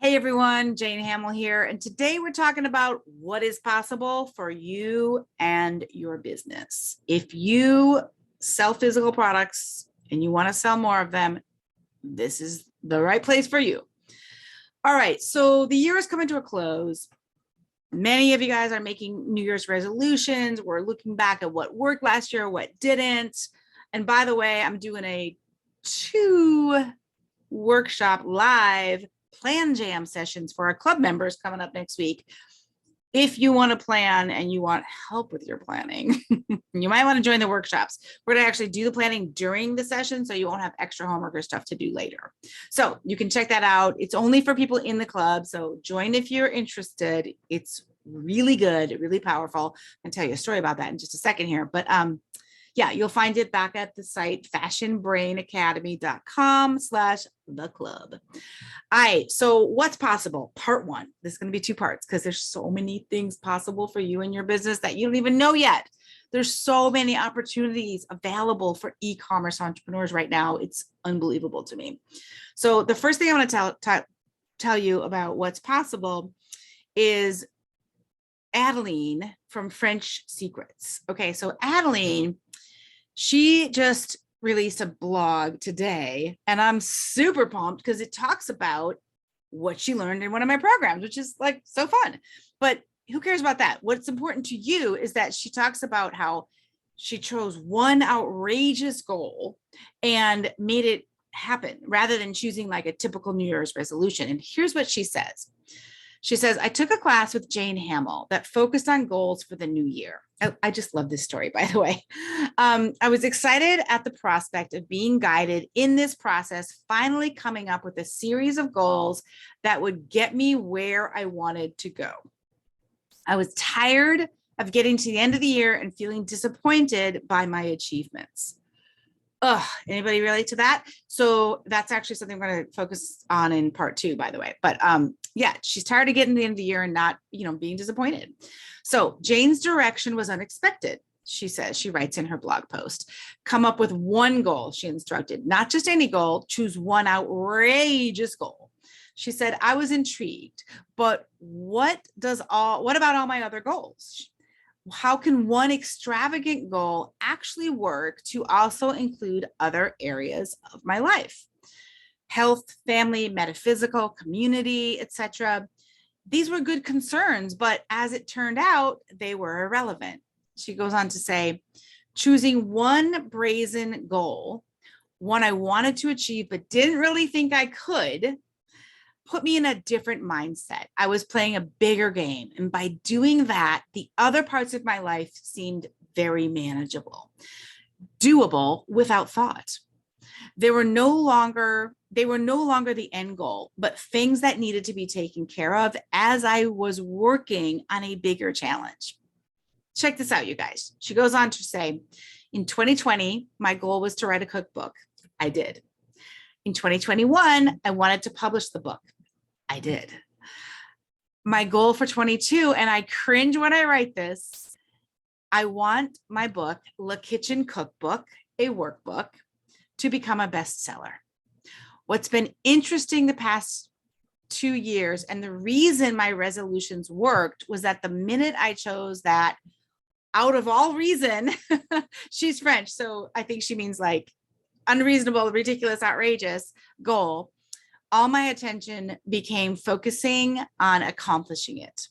Hey everyone, Jane Hamill here, and today we're talking about what is possible for you and your business. If you sell physical products and you want to sell more of them, this is the right place for you. All right, so the year is coming to a close. Many of you guys are making New Year's resolutions. We're looking back at what worked last year, what didn't. And by the way, I'm doing a 2 workshop live plan jam sessions for our club members coming up next week. If you want to plan and you want help with your planning, you might want to join the workshops. We're going to actually do the planning during the session so you won't have extra homework or stuff to do later. So you can check that out. It's only for people in the club. So join if you're interested. It's really good, really powerful. I'll tell you a story about that in just a second here. But yeah, you'll find it back at the site fashionbrainacademy.com/the-club. All right, so what's possible? Part one. This is going to be 2 parts because there's so many things possible for you and your business that you don't even know yet. There's so many opportunities available for e-commerce entrepreneurs right now. It's unbelievable to me. So the first thing I want to tell you about what's possible is Adeline from French Secrets. Okay, so Adeline, she just released a blog today, and I'm super pumped because it talks about what she learned in one of my programs, which is like so fun. But who cares about that? What's important to you is that she talks about how she chose one outrageous goal and made it happen rather than choosing like a typical New Year's resolution. And here's what she says. She says, I took a class with Jane Hamill that focused on goals for the new year. I just love this story, by the way. I was excited at the prospect of being guided in this process, finally coming up with a series of goals that would get me where I wanted to go. I was tired of getting to the end of the year and feeling disappointed by my achievements. Anybody relate to that? So that's actually something we're going to focus on in part 2, by the way. But yeah, she's tired of getting to the end of the year and not, being disappointed. So Jane's direction was unexpected. She says, she writes in her blog post, come up with one goal, she instructed, not just any goal, choose one outrageous goal. She said, I was intrigued, but what about all my other goals? How can one extravagant goal actually work to also include other areas of my life? Health, family, metaphysical, community, etc. These were good concerns, but as it turned out, they were irrelevant. She goes on to say, choosing one brazen goal, one I wanted to achieve but didn't really think I could, put me in a different mindset. I was playing a bigger game. And by doing that, the other parts of my life seemed very manageable, doable without thought. They were no longer the end goal, but things that needed to be taken care of as I was working on a bigger challenge. Check this out, you guys. She goes on to say, in 2020, my goal was to write a cookbook. I did. In 2021, I wanted to publish the book. I did. My goal for 22, and I cringe when I write this, I want my book, Le Kitchen Cookbook, a workbook, to become a bestseller. What's been interesting the past 2 years, and the reason my resolutions worked, was that the minute I chose that, out of all reason, she's French, so I think she means like unreasonable, ridiculous, outrageous goal, all my attention became focusing on accomplishing it.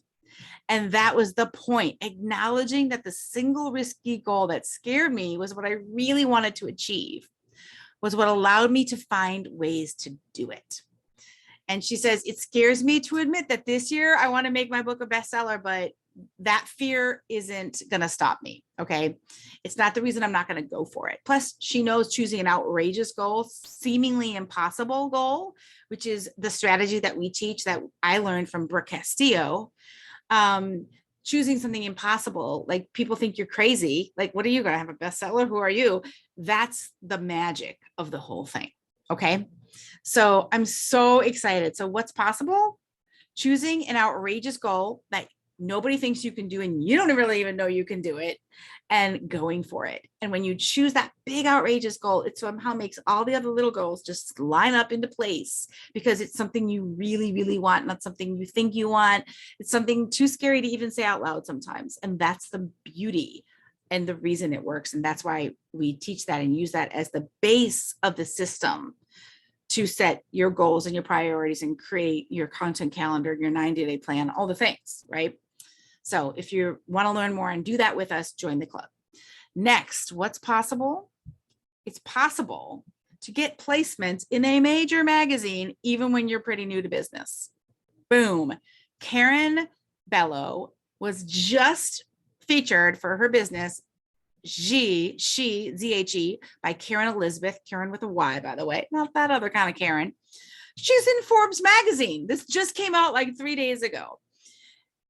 And that was the point, acknowledging that the single risky goal that scared me was what I really wanted to achieve, was what allowed me to find ways to do it. And she says, it scares me to admit that this year I want to make my book a bestseller, but that fear isn't going to stop me. Okay. It's not the reason I'm not going to go for it. Plus, she knows choosing an outrageous goal, seemingly impossible goal, which is the strategy that we teach that I learned from Brooke Castillo. Choosing something impossible, like people think you're crazy. Like, what are you going to have a bestseller? Who are you? That's the magic of the whole thing. Okay. So I'm so excited. So what's possible? Choosing an outrageous goal that nobody thinks you can do, and you don't really even know you can do it, and going for it. And when you choose that big, outrageous goal, it somehow makes all the other little goals just line up into place because it's something you really, really want, not something you think you want. It's something too scary to even say out loud sometimes. And that's the beauty and the reason it works. And that's why we teach that and use that as the base of the system to set your goals and your priorities and create your content calendar, your 90-day plan, all the things, right? So if you want to learn more and do that with us, join the club. Next, what's possible? It's possible to get placements in a major magazine, even when you're pretty new to business. Boom. Karen Bello was just featured for her business, Z-H-E, by Karen Elizabeth, Karen with a Y, by the way, not that other kind of Karen. She's in Forbes magazine. This just came out like 3 days ago.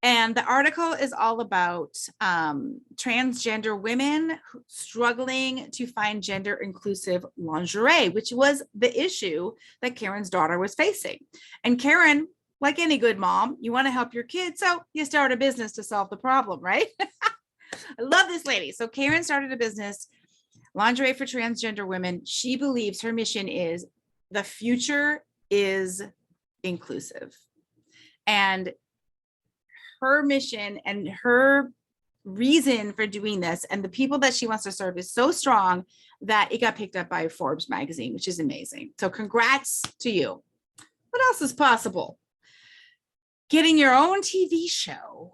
And the article is all about transgender women struggling to find gender inclusive lingerie, which was the issue that Karen's daughter was facing. And Karen, like any good mom, you want to help your kids, so you start a business to solve the problem, right? I love this lady. So Karen started a business, lingerie for transgender women. She believes her mission is the future is inclusive. And her mission and her reason for doing this and the people that she wants to serve is so strong that it got picked up by Forbes magazine, which is amazing. So congrats to you. What else is possible? Getting your own TV show,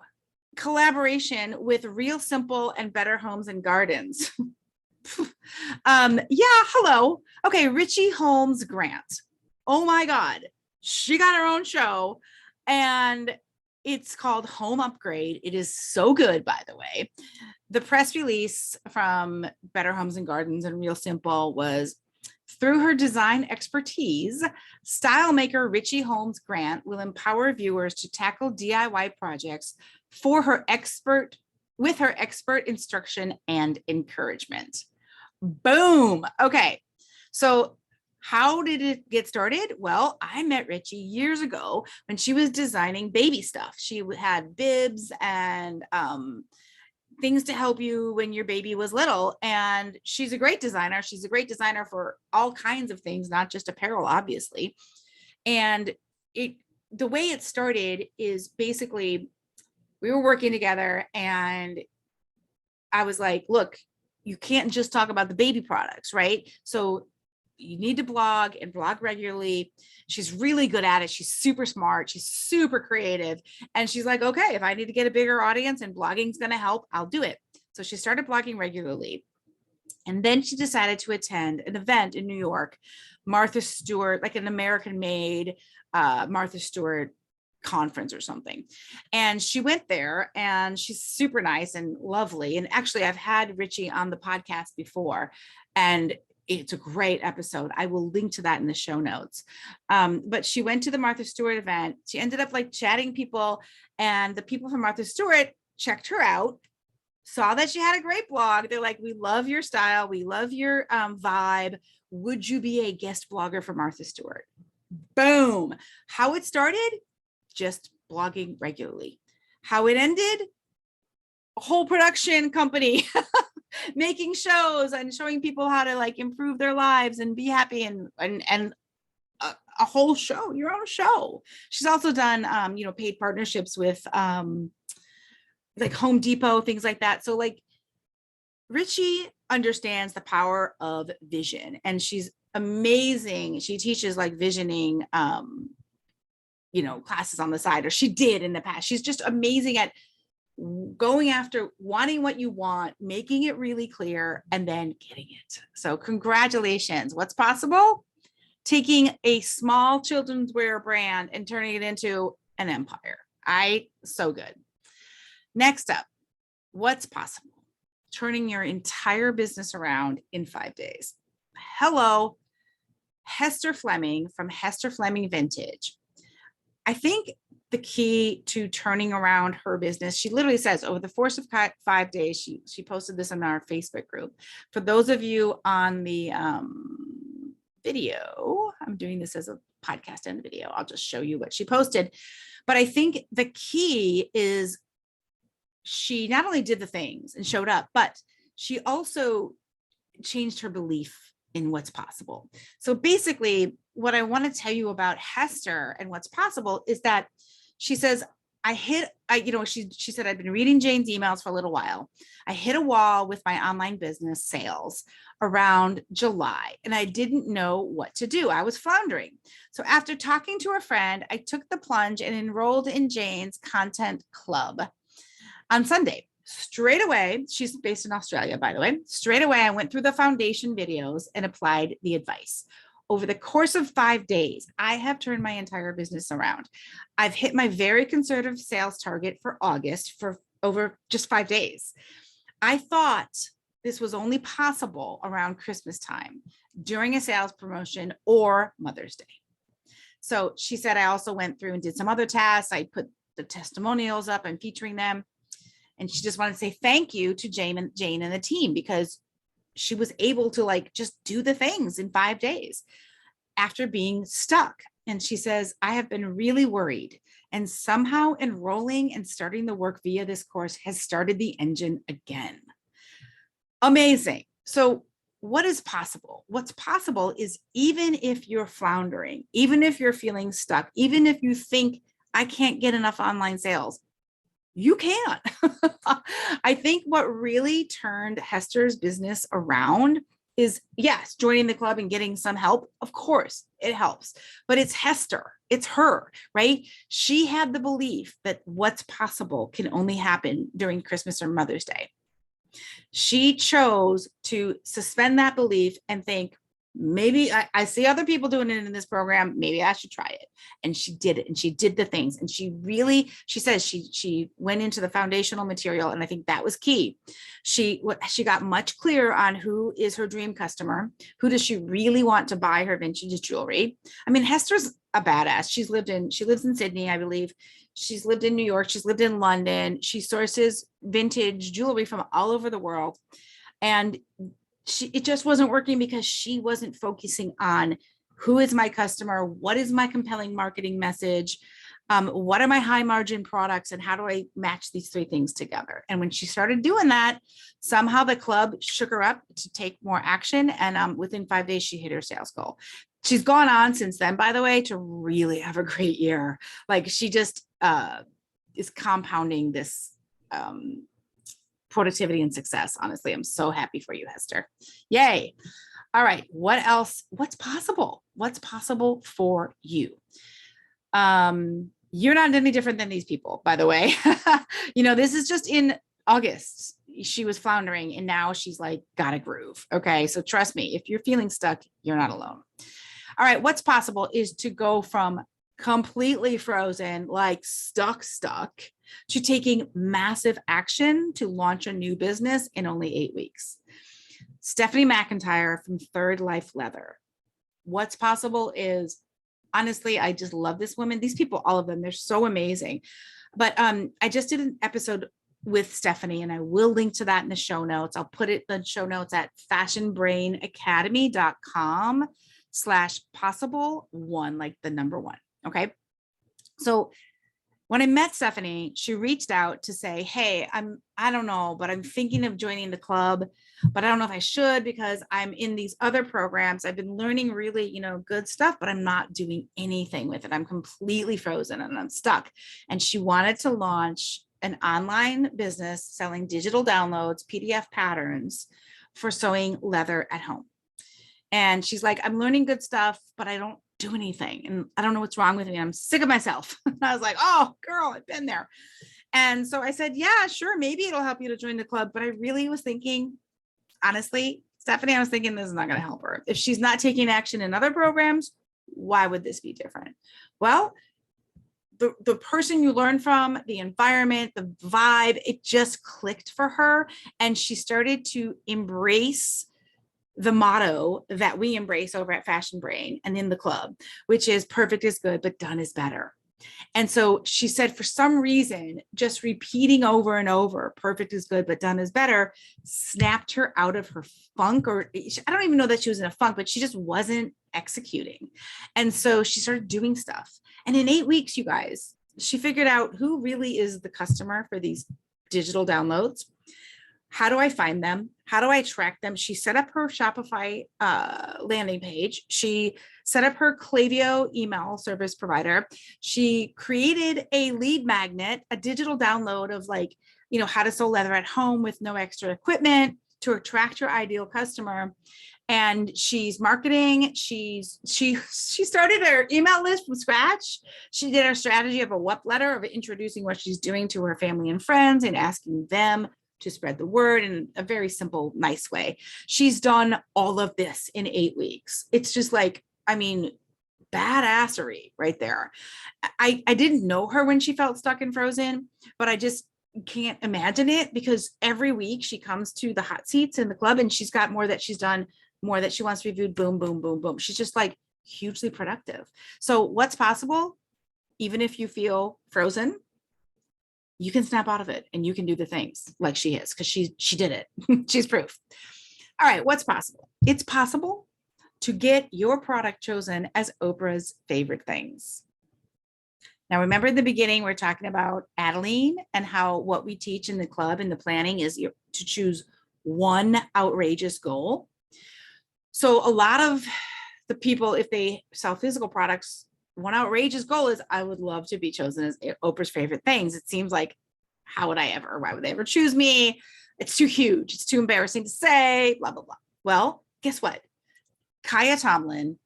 collaboration with Real Simple and Better Homes and Gardens. Hello. Okay, Richie Holmes Grant. Oh my God. She got her own show and it's called Home Upgrade. It is so good, by the way. The press release from Better Homes and Gardens and Real Simple was, through her design expertise, style maker Richie Holmes Grant will empower viewers to tackle DIY projects with her expert instruction and encouragement. Boom. Okay. So how did it get started? Well, I met Richie years ago when she was designing baby stuff. She had bibs and things to help you when your baby was little. And she's a great designer. She's a great designer for all kinds of things, not just apparel, obviously. And the way it started is basically we were working together and I was like, look, you can't just talk about the baby products, right? So you need to blog and blog regularly. She's really good at it. She's super smart. She's super creative. And she's like, okay, if I need to get a bigger audience and blogging's going to help, I'll do it. So she started blogging regularly. And then she decided to attend an event in New York, Martha Stewart, like an American made Martha Stewart conference or something. And she went there and she's super nice and lovely. And actually I've had Richie on the podcast before and it's a great episode. I will link to that in the show notes. But she went to the Martha Stewart event. She ended up like chatting people and the people from Martha Stewart checked her out, saw that she had a great blog. They're like, we love your style. We love your vibe. Would you be a guest blogger for Martha Stewart? Boom. How it started? Just blogging regularly. How it ended? A whole production company making shows and showing people how to like improve their lives and be happy and a whole show, your own show. She's also done paid partnerships with like Home Depot, things like that. So like Richie understands the power of vision and she's amazing. She teaches like visioning classes on the side, or she did in the past. She's just amazing at going after wanting what you want, making it really clear, and then getting it. So congratulations. What's possible? Taking a small children's wear brand and turning it into an empire. So good. Next up, what's possible? Turning your entire business around in 5 days. Hello, Hester Fleming from Hester Fleming Vintage. I think the key to turning around her business, she literally says over the course of 5 days, she posted this in our Facebook group. For those of you on the video, I'm doing this as a podcast and video. I'll just show you what she posted. But I think the key is she not only did the things and showed up, but she also changed her belief in what's possible. So basically, what I want to tell you about Hester and what's possible is that she says, she said, I've been reading Jane's emails for a little while. I hit a wall with my online business sales around July, and I didn't know what to do. I was floundering. So after talking to a friend, I took the plunge and enrolled in Jane's content club on Sunday. Straight away, she's based in Australia, by the way. Straight away, I went through the foundation videos and applied the advice. Over the course of 5 days, I have turned my entire business around. I've hit my very conservative sales target for August for over just 5 days. I thought this was only possible around Christmas time during a sales promotion or Mother's Day. So she said, I also went through and did some other tasks. I put the testimonials up and featuring them. And she just wanted to say thank you to Jane and the team, because she was able to just do the things in 5 days after being stuck. And she says, I have been really worried, and somehow enrolling and starting the work via this course has started the engine again. Amazing. So what is possible? What's possible is, even if you're floundering, even if you're feeling stuck, even if you think I can't get enough online sales, you can. I think what really turned Hester's business around is, yes, joining the club and getting some help. Of course, it helps, but it's Hester. It's her, right? She had the belief that what's possible can only happen during Christmas or Mother's Day. She chose to suspend that belief and think, maybe I see other people doing it in this program. Maybe I should try it. And she did it, and she did the things. And she says she went into the foundational material. And I think that was key. She got much clearer on who is her dream customer. Who does she really want to buy her vintage jewelry? I mean, Hester's a badass. She lives in Sydney, I believe. She's lived in New York. She's lived in London. She sources vintage jewelry from all over the world. And it just wasn't working because she wasn't focusing on who is my customer, what is my compelling marketing message, what are my high margin products, and how do I match these 3 things together? And when she started doing that, somehow the club shook her up to take more action. And within 5 days, she hit her sales goal. She's gone on since then, by the way, to really have a great year. She just is compounding this productivity and success. Honestly, I'm so happy for you, Hester. Yay. All right. What else? What's possible? What's possible for you? You're not any different than these people, by the way. This is just in August. She was floundering, and now she's got a groove. Okay. So trust me, if you're feeling stuck, you're not alone. All right. What's possible is to go from completely frozen, stuck, to taking massive action to launch a new business in only 8 weeks. Stephanie McIntyre from Third Life Leather. What's possible is, honestly, I just love this woman. These people, all of them, they're so amazing. But I just did an episode with Stephanie, and I will link to that in the show notes. I'll put it in the show notes at fashionbrainacademy.com/possible1, like the number 1. Okay. So when I met Stephanie, she reached out to say, hey, I don't know, but I'm thinking of joining the club, but I don't know if I should, because I'm in these other programs. I've been learning really, good stuff, but I'm not doing anything with it. I'm completely frozen and I'm stuck. And she wanted to launch an online business selling digital downloads, PDF patterns for sewing leather at home. And she's like, I'm learning good stuff, but I don't do anything. And I don't know what's wrong with me. I'm sick of myself. I was like, oh, girl, I've been there. And so I said, yeah, sure. Maybe it'll help you to join the club. But I really was thinking, honestly, Stephanie, I was thinking this is not going to help her. If she's not taking action in other programs, why would this be different? Well, the person you learn from, the environment, the vibe, it just clicked for her. And she started to embrace the motto that we embrace over at Fashion Brain and in the club, which is perfect is good, but done is better. And so she said, for some reason, just repeating over and over, perfect is good, but done is better, snapped her out of her funk. Or I don't even know that she was in a funk, but she just wasn't executing. And so she started doing stuff. And in 8 weeks, you guys, she figured out who really is the customer for these digital downloads. How do I find them? How do I track them? She set up her Shopify landing page. She set up her Klaviyo email service provider. She created a lead magnet, a digital download of like, how to sew leather at home with no extra equipment to attract your ideal customer. And she's marketing. She started her email list from scratch. She did her strategy of a WUP letter of introducing what she's doing to her family and friends and asking them to spread the word in a very simple, nice way. She's done all of this in 8 weeks. It's just like, badassery right there. I didn't know her when she felt stuck and frozen, but I just can't imagine it, because every week she comes to the hot seats in the club and she's got more that she's done, more that she wants reviewed. Boom, boom, boom, boom. She's just like hugely productive. So what's possible, even if you feel frozen, you can snap out of it and you can do the things like she is, because she did it. She's proof. All right, what's possible? It's possible to get your product chosen as Oprah's favorite things. Now, remember in the beginning, we're talking about Adeline and how what we teach in the club and the planning is to choose one outrageous goal. So a lot of the people, if they sell physical products, one outrageous goal is, I would love to be chosen as Oprah's favorite things. It seems like, how would I ever, why would they ever choose me? It's too huge. It's too embarrassing to say, blah, blah, blah. Well, guess what? Kaya Tomlin,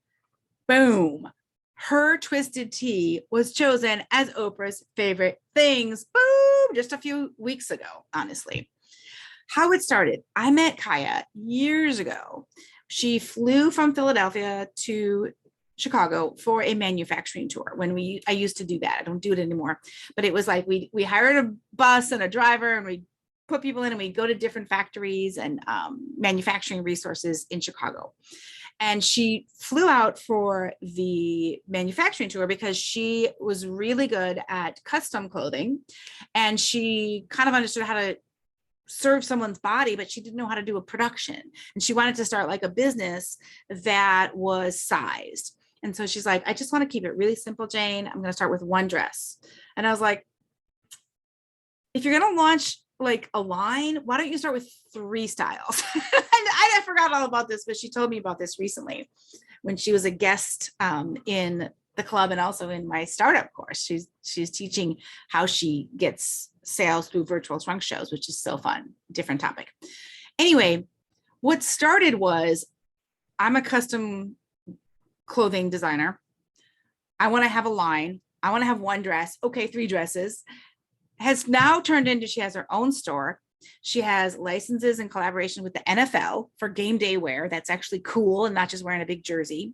boom. Her Twisted Tea was chosen as Oprah's favorite things. Boom, just a few weeks ago, honestly. How it started, I met Kaya years ago. She flew from Philadelphia to Chicago for a manufacturing tour. I used to do that. I don't do it anymore, but it was like we hired a bus and a driver and we put people in and we go to different factories and manufacturing resources in Chicago. And she flew out for the manufacturing tour because she was really good at custom clothing and she kind of understood how to serve someone's body, but she didn't know how to do a production. And she wanted to start like a business that was sized. And so she's like, I just want to keep it really simple, Jane. I'm going to start with one dress. And I was like, if you're going to launch like a line, why don't you start with 3 styles? And I forgot all about this, but she told me about this recently when she was a guest in the club and also in my startup course. She's teaching how she gets sales through virtual trunk shows, which is so fun. Different topic. Anyway, what started was, I'm a custom clothing designer. I want to have a line. I want to have one dress. Okay, 3 dresses. Has now turned into, she has her own store. She has licenses in collaboration with the NFL for game day wear. That's actually cool and not just wearing a big jersey.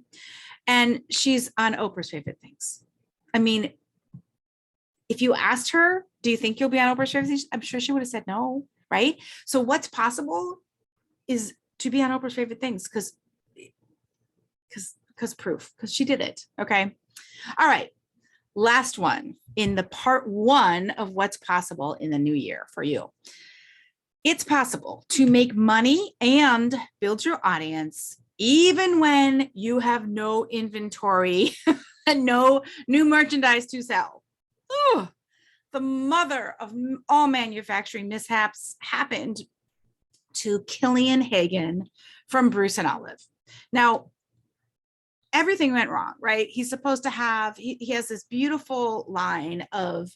And she's on Oprah's favorite things. I mean, if you asked her, do you think you'll be on Oprah's favorite things? I'm sure she would have said no, right? So what's possible is to be on Oprah's favorite things because proof, because she did it. Okay. All right. Last one in the part 1 of what's possible in the new year for you. It's possible to make money and build your audience even when you have no inventory and no new merchandise to sell. Ooh, the mother of all manufacturing mishaps happened to Killian Hagan from Bruce and Olive. Now, everything went wrong, right? He's supposed to have, he has this beautiful line of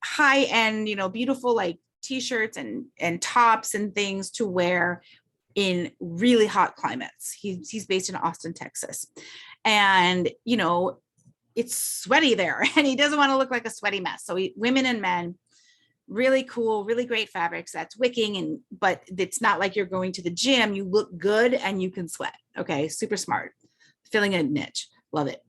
high-end, beautiful like t-shirts and tops and things to wear in really hot climates. He's based in Austin, Texas. And, it's sweaty there and he doesn't want to look like a sweaty mess. So women and men, really cool, really great fabrics that's wicking, but it's not like you're going to the gym. You look good and you can sweat. Okay, super smart. Filling a niche. Love it.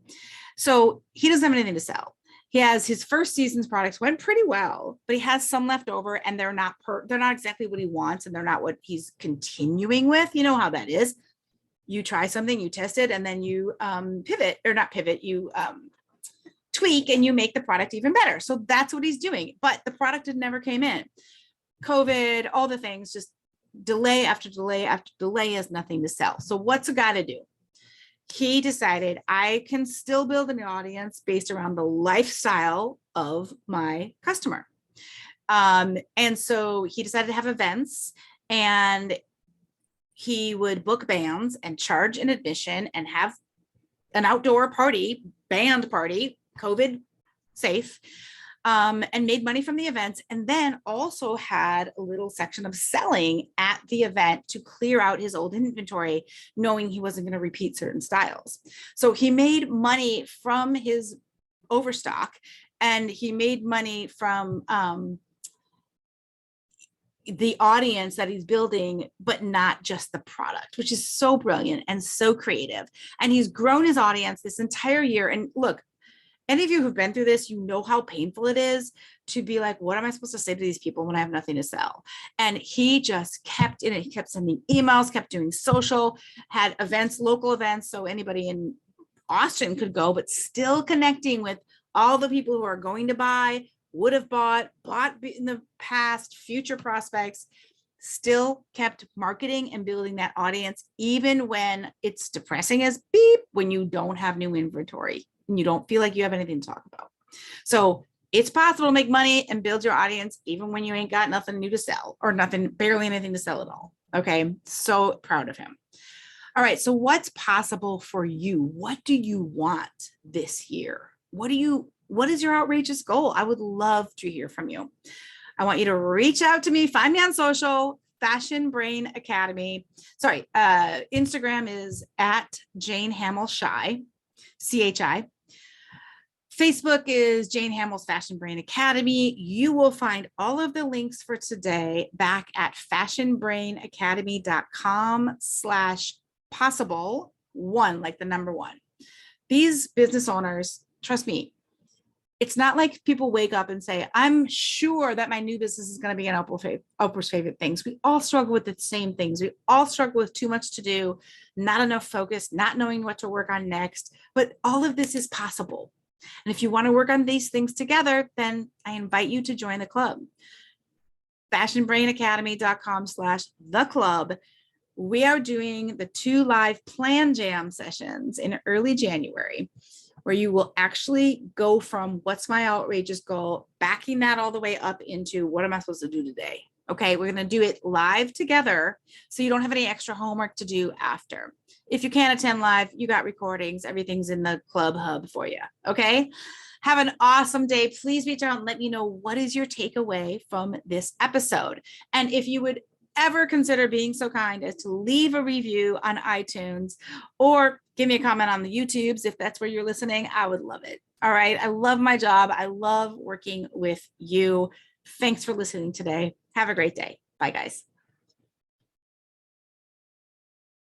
So he doesn't have anything to sell. He has his first season's products went pretty well, but he has some left over and they're not exactly what he wants and they're not what he's continuing with. You know how that is. You try something, you test it, and then you pivot or not pivot, you tweak and you make the product even better. So that's what he's doing. But the product never came in. COVID, all the things, just delay after delay after delay is nothing to sell. So what's a guy to do? He decided I can still build an audience based around the lifestyle of my customer. And so he decided to have events, and he would book bands and charge an admission and have an outdoor party, band party, COVID safe, and made money from the events. And then also had a little section of selling at the event to clear out his old inventory, knowing he wasn't going to repeat certain styles. So he made money from his overstock, and he made money from the audience that he's building, but not just the product, which is so brilliant and so creative. And he's grown his audience this entire year. And look, any of you who've been through this, you know how painful it is to be like, what am I supposed to say to these people when I have nothing to sell? And he just kept in it. He kept sending emails, kept doing social, had events, local events. So anybody in Austin could go, but still connecting with all the people who are going to buy, would have bought in the past, future prospects, still kept marketing and building that audience, even when it's depressing as beep, when you don't have new inventory and you don't feel like you have anything to talk about. So it's possible to make money and build your audience, even when you ain't got nothing new to sell, or nothing, barely anything to sell at all. Okay. So proud of him. All right. So what's possible for you? What do you want this year? What is your outrageous goal? I would love to hear from you. I want you to reach out to me, find me on social, Fashion Brain Academy. Sorry, Instagram is at Jane Hamel Shy, CHI. Facebook is Jane Hamel's Fashion Brain Academy. You will find all of the links for today back at fashionbrainacademy.com/possible1, like the number one. These business owners, trust me, it's not like people wake up and say, I'm sure that my new business is going to be an Oprah's favorite things. We all struggle with the same things. We all struggle with too much to do, not enough focus, not knowing what to work on next. But all of this is possible. And if you want to work on these things together, then I invite you to join the club. fashionbrainacademy.com/the club. We are doing the 2 live plan jam sessions in early January, where you will actually go from what's my outrageous goal, backing that all the way up into what am I supposed to do today? Okay, we're going to do it live together, so you don't have any extra homework to do after. If you can't attend live, you got recordings. Everything's in the club hub for you. Okay, have an awesome day. Please reach out and let me know what is your takeaway from this episode. And if you would ever consider being so kind as to leave a review on iTunes, or give me a comment on the YouTubes if that's where you're listening, I would love it. All right. I love my job. I love working with you. Thanks for listening today. Have a great day. Bye, guys.